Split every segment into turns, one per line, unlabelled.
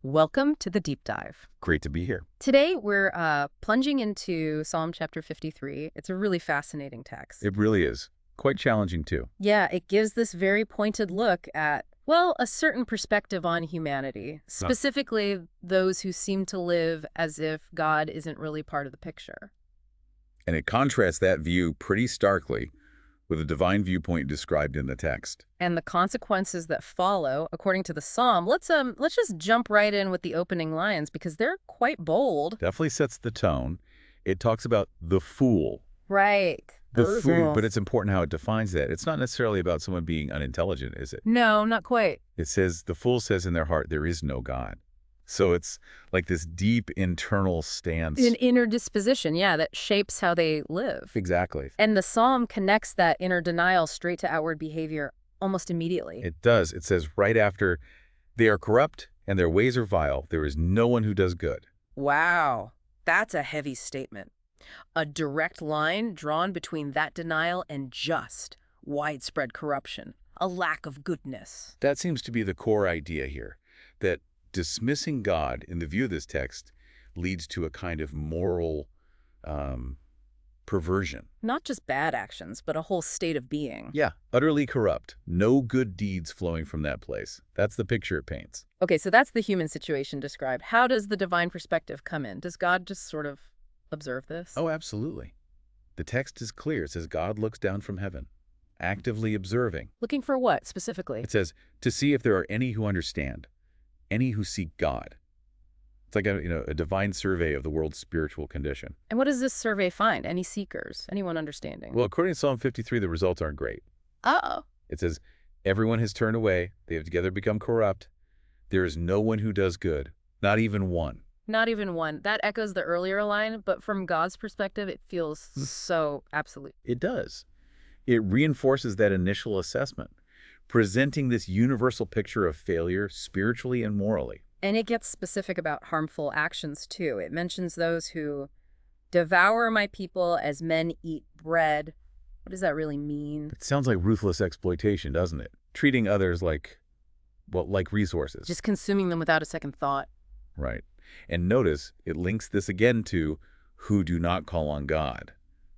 Welcome to the deep dive.
Great to be here.
Today, we're plunging into Psalm chapter 53. It's a really fascinating text.
It really is. Quite challenging, too.
Yeah, it gives this very pointed look at, well, a certain perspective on humanity, specifically those who seem to live as if God isn't really part of the picture.
And it contrasts that view pretty starkly with a divine viewpoint described in the text.
And the consequences that follow, according to the psalm, let's just jump right in with the opening lines because they're quite bold.
Definitely sets the tone. It talks about the fool.
Right.
The
Those
fool,
are-
but it's important how it defines that. It's not necessarily about someone being unintelligent, is it?
No, not quite.
It says, the fool says in their heart, there is no God. So it's like this deep internal stance.
An inner disposition, yeah, that shapes how they live.
Exactly.
And the psalm connects that inner denial straight to outward behavior almost immediately.
It does. It says right after, they are corrupt and their ways are vile. There is no one who does good.
Wow, that's a heavy statement. A direct line drawn between that denial and just widespread corruption, a lack of goodness.
That seems to be the core idea here, that dismissing God in the view of this text leads to a kind of moral perversion.
Not just bad actions, but a whole state of being.
Yeah, utterly corrupt. No good deeds flowing from that place. That's the picture it paints.
Okay, so that's the human situation described. How does the divine perspective come in? Does God just sort of observe this?
Oh, absolutely. The text is clear. It says God looks down from heaven, actively observing.
Looking for what, specifically?
It says, to see if there are any who understand, any who seek God. It's like a divine survey of the world's spiritual condition.
And what does this survey find? Any seekers? Anyone understanding?
Well, according to Psalm 53, the results aren't great.
Uh-oh.
It says, everyone has turned away. They have together become corrupt. There is no one who does good, not even one.
Not even one. That echoes the earlier line, but from God's perspective, it feels so absolute.
It does. It reinforces that initial assessment, presenting this universal picture of failure spiritually and morally.
And it gets specific about harmful actions, too. It mentions those who devour my people as men eat bread. What does that really mean?
It sounds like ruthless exploitation, doesn't it? Treating others like resources.
Just consuming them without a second thought.
Right. And notice it links this again to who do not call on God.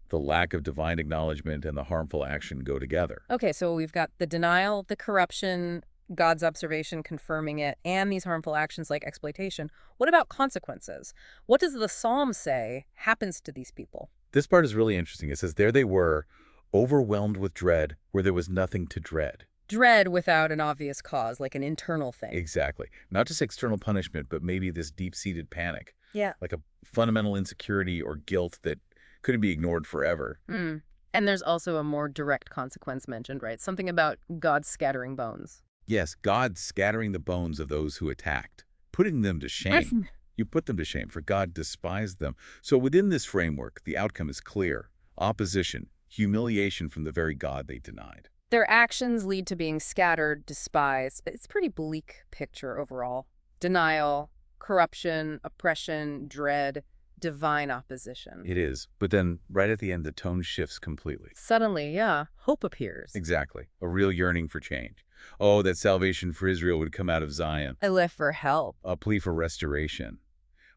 The lack of divine acknowledgement and the harmful action go together.
Okay, so we've got the denial, the corruption, God's observation confirming it, and these harmful actions like exploitation. What about consequences? What does the psalm say happens to these people?
This part is really interesting. It says, there they were, overwhelmed with dread, where there was nothing to dread.
Dread without an obvious cause, like an internal thing.
Exactly. Not just external punishment, but maybe this deep-seated panic.
Yeah.
Like a fundamental insecurity or guilt that couldn't be ignored forever.
And there's also a more direct consequence mentioned, right? Something about God scattering bones.
Yes, God scattering the bones of those who attacked, putting them to shame. You put them to shame, for God despised them. So within this framework, the outcome is clear. Opposition, humiliation from the very God they denied.
Their actions lead to being scattered, despised. It's a pretty bleak picture overall. Denial, corruption, oppression, dread, divine opposition.
It is. But then right at the end, the tone shifts completely.
Suddenly, yeah, hope appears.
Exactly. A real yearning for change. Oh, that salvation for Israel would come out of Zion.
A lift for help.
A plea for restoration.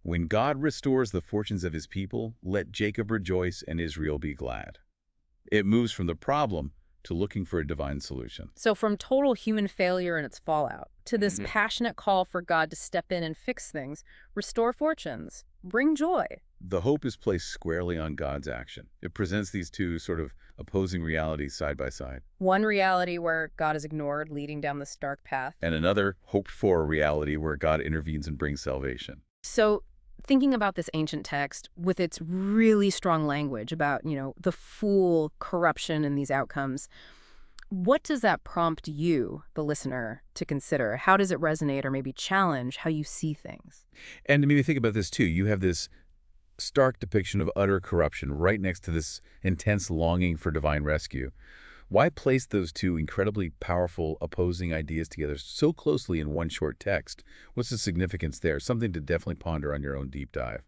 When God restores the fortunes of his people, let Jacob rejoice and Israel be glad. It moves from the problem to looking for a divine solution.
So from total human failure and its fallout to this passionate call for God to step in and fix things, restore fortunes, bring joy.
The hope is placed squarely on God's action. It presents these two sort of opposing realities side by side.
One reality where God is ignored, leading down this dark path.
And another hoped-for reality where God intervenes and brings salvation.
So thinking about this ancient text with its really strong language about, the fool, corruption, and these outcomes, what does that prompt you, the listener, to consider? How does it resonate or maybe challenge how you see things?
And to maybe think about this too. You have this stark depiction of utter corruption right next to this intense longing for divine rescue. Why place those two incredibly powerful opposing ideas together so closely in one short text? What's the significance there? Something to definitely ponder on your own deep dive.